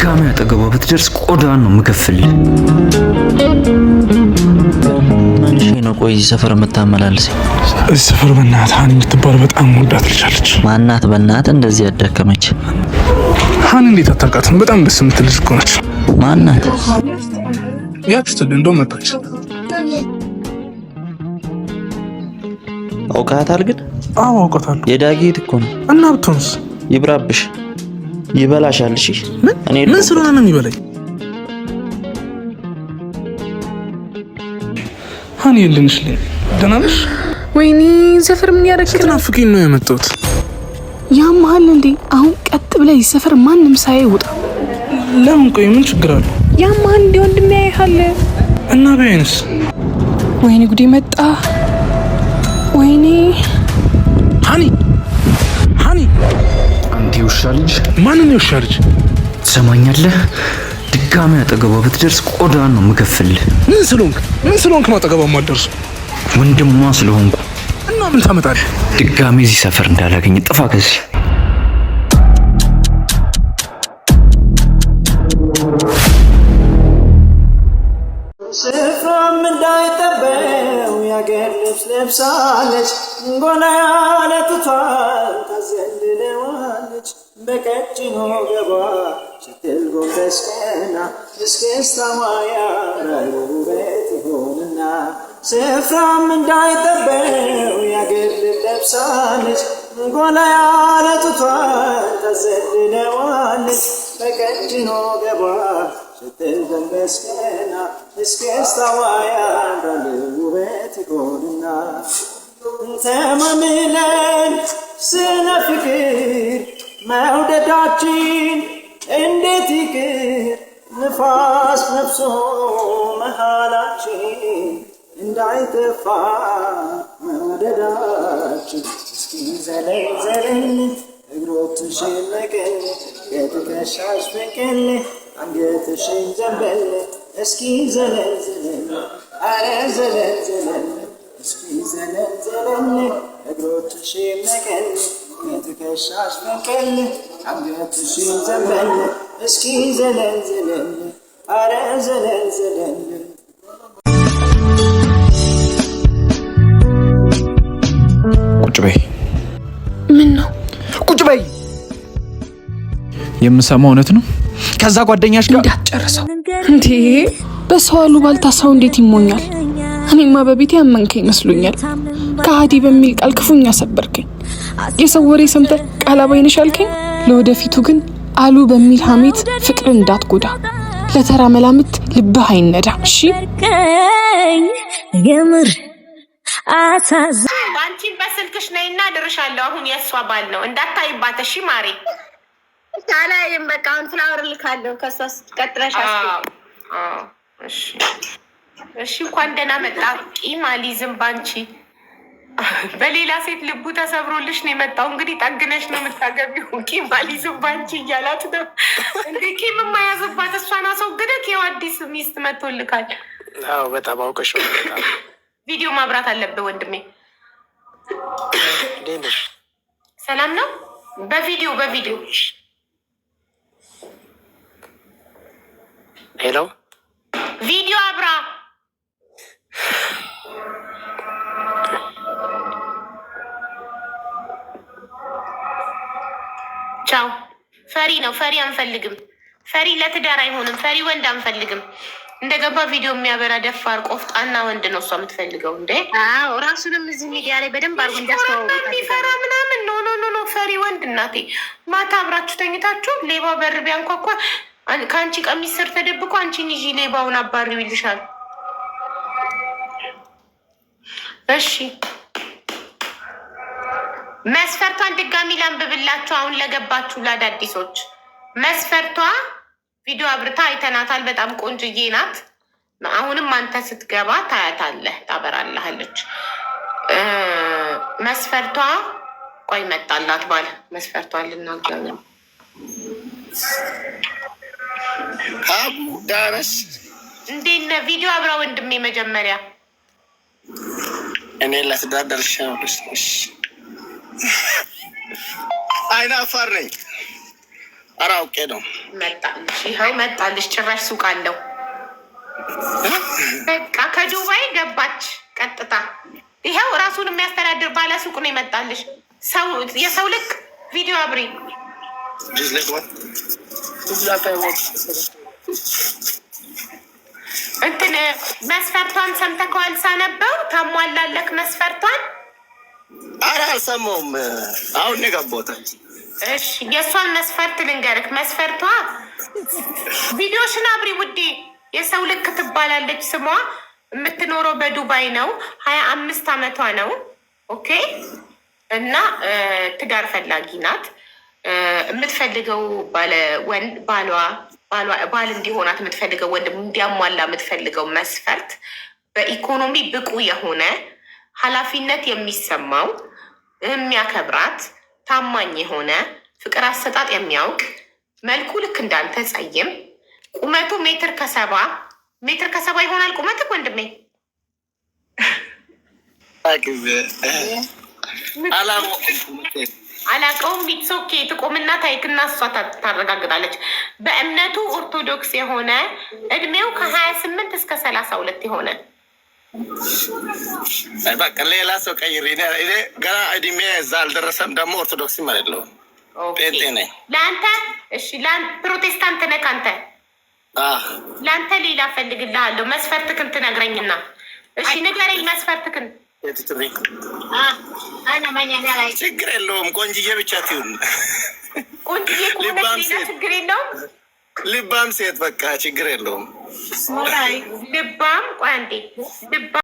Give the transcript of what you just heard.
ድጋሚ አጠገቧ ብትደርስ ቆዳን ነው የምከፍልህ። መንሽ ነው። ቆይ ሰፈር የምታመላልሰኝ? እዚህ ሰፈር በእናትህ ሀኒ የምትባል በጣም ወዳት ልጅ አለች። ማናት በእናትህ እንደዚህ ያዳከመች? ሀኒ እንዴት አታውቃትም? በጣም ደስ የምትል ልጅ እኮ ነች። ማናት? ያችሁት እንደው መጣች። አውቃታል ግን? አዎ አውቃታለሁ። የዳጊት እኮ ነው። እና ብትሆንስ? ይብራብሽ ይበላሻል። እሺ ምን ስለሆነ ነው የሚበላኝ? ሀኒ የለንሽ ልኝ ደህና ነሽ? ወይኔ ሰፈር ምን ያደርግ? ስትናፍቂኝ ነው የመጣሁት። ያማል እንዴ? አሁን ቀጥ ብለህ ሰፈር ማንም ሳይወጣ ለምን? ቆይ ምን ችግር አለ? ያማል እንዴ? ወንድሜ ያይሃል እና በይንስ? ወይኔ ጉዴ መጣ። ወይኔ ሀኒ አንተ ውሻ ልጅ! ማንን ነው ውሻ ልጅ? ትሰማኛለህ? ድጋሚ አጠገቧ ብትደርስ ቆዳን ነው የምከፍልህ። ምን ስለሆንክ ነው አጠገቧ የማትደርሱ? ወንድሟ ስለሆንኩ። እና ምን ታመጣለህ? ድጋሚ እዚህ ሰፈር እንዳላገኝ ጥፋ ከዚህ። ስፍራም እንዳይጠበው ያገር ልብስ ለብሳለች። ጎላ ያለ ጡቷን ታዘልለዋለች። በቀጭኑ ገባ ስትል ጎንበስ ቀና እስክስታዋ ያምራል ውበት ይሆንና። ስፍራም እንዳይጠበው ያገር ልብስ ለብሳለች። ጎላ ያለ ጡቷን ታዘልለዋለች። በቀጭኑ ገባ ስትል ጎንበስ ቀና እስክስታዋ ያምራል ውበት ይሆንና። ተማምለን ስለ ፍቅር መውደዳችን እንዴት ይቅር ንፋስ ነፍሶ መሃላችን እንዳይጠፋ መውደዳችን። እስኪ ዘለል እግሮችሽን ነቀል ከትከሻሽ በቀል አንገትሽን ዘንበል። እስኪ ዘለል አረ ዘለል እስኪ ዘለል እግሮችሽን ነቀል ከትከሻሽ በቀል አንገትሽን ዘንበል። እስኪ ዘለል አረ ዘለል ቁጭ በይ። ምን ነው? ቁጭ በይ። የምሰማው እውነት ነው? ከዛ ጓደኛሽ ጋር እንዳትጨርሰው እንዴ! በሰው አሉባልታ ሰው እንዴት ይሞኛል? እኔማ በቤቴ ያመንከኝ መስሎኛል። ከሃዲ በሚል ቃል ክፉኛ ሰበርከኝ። የሰው ወሬ ሰምተህ ቃል አባይነሽ አልከኝ። ለወደፊቱ ግን አሉ በሚል ሐሜት ፍቅር እንዳትጎዳ፣ ለተራ መላምት ልብህ አይነዳ። እሺ የምር አሳዝ አንቺን በስልክሽ ነይና ድርሻለሁ። አሁን የእሷ ባል ነው እንዳታይባት። እሺ ማሬ ታላይም በቃ አሁን ፍላወር ልካለሁ። ከሷ ቀጥረሽ እሺ እሺ። እንኳን ደህና መጣ። ቂም አልይዝም ባንቺ። በሌላ ሴት ልቡ ተሰብሮልሽ ነው የመጣው። እንግዲህ ጠግነሽ ነው የምታገቢው። ቂም አልይዝም ባንቺ እያላት ነው እንዴ? ቂም የማያዝባት እሷን አስወግደህ ይኸው አዲስ ሚስት መጥቶልካል። አዎ በጣም አውቀሽ ነው። ቪዲዮ ማብራት አለብህ ወንድሜ። እንዴት ሰላም ነው? በቪዲዮ ሄሎ፣ ቪዲዮ አብራ። ቻው። ፈሪ ነው። ፈሪ አንፈልግም። ፈሪ ለትዳር አይሆንም። ፈሪ ወንድ አንፈልግም። እንደገባ ቪዲዮ የሚያበራ ደፋር ቆፍጣና ወንድ ነው እሷ የምትፈልገው። እንዴ አዎ፣ ራሱንም እዚህ ሚዲያ ላይ በደንብ አድርጎ እንዲያስተዋውቁ የሚፈራ ምናምን ኖ ፈሪ ወንድ። እናቴ ማታ አብራችሁ ተኝታችሁ ሌባ በር ቢያንኳኳ ከአንቺ ቀሚስ ስር ተደብቆ አንቺን ይዤ ሌባውን አባሪው ይልሻል። እሺ መስፈርቷን ድጋሚ ላንብብላችሁ። አሁን ለገባችሁ ለአዳዲሶች መስፈርቷ ቪዲዮ አብርታ አይተናታል። በጣም ቆንጅዬ ናት። አሁንም አንተ ስትገባ ታያታለህ፣ ታበራልሃለች። መስፈርቷ ቆይ መጣላት ባለ መስፈርቷን ልናገር ነው። አቡ ዳረስ እንዴት ነህ? ቪዲዮ አብራ ወንድሜ። መጀመሪያ እኔ ለትዳር ደርሼ ነው። አይናፋር ነኝ። ኧረ አውቄ ነው። መጣልሽ፣ ይኸው መጣልሽ። ጭራሽ ሱቅ አለው። በቃ ከዱባይ ገባች ቀጥታ። ይኸው ራሱን የሚያስተዳድር ባለ ሱቅ ነው የመጣልሽ። የሰው ልክ ቪዲዮ አብሪ። እንትን መስፈርቷን ሰምተህ ከዋል ሳነበው ታሟላለክ መስፈርቷን? ኧረ አልሰማሁም። አሁን ነው የገባሁት። እሺ የእሷን መስፈርት ልንገርክ። መስፈርቷ ቪዲዮሽን አብሪ ውዴ። የሰው ልክ ትባላለች ስሟ። የምትኖረው በዱባይ ነው። 25 ዓመቷ ነው። ኦኬ። እና ትዳር ፈላጊ ናት። የምትፈልገው ባል እንዲሆናት የምትፈልገው ወንድ እንዲያሟላ የምትፈልገው መስፈርት በኢኮኖሚ ብቁ የሆነ ኃላፊነት የሚሰማው የሚያከብራት ታማኝ የሆነ ፍቅር አሰጣጥ የሚያውቅ መልኩ ልክ እንዳንተ ጸይም ቁመቱ ሜትር ከሰባ ይሆናል። ቁመትህ ወንድሜ አላውቀውም። ቢትሶኬ ትቆምና ታይክና እሷ ታረጋግጣለች። በእምነቱ ኦርቶዶክስ የሆነ እድሜው ከ28 እስከ 32 የሆነ በቃ ሌላ ሰው ቀይር። ገና እድሜ እዛ አልደረሰም። ደግሞ ኦርቶዶክስ ማለት ነው። ጴንጤ ነኝ። ለአንተ እሺ፣ ፕሮቴስታንት ነህ አንተ? ለአንተ ሌላ ፈልግልሃለሁ። መስፈርትክን ትነግረኝና። እሺ ንገረኝ መስፈርትክን። ችግር የለውም። ቆንጅዬ ብቻ ትሁን። ቆንጅዬ ከሆነች ሌላ ችግር የለውም። ልባም ሴት በቃ ችግር የለውም። ልባም ቆይ አንዴ ልባም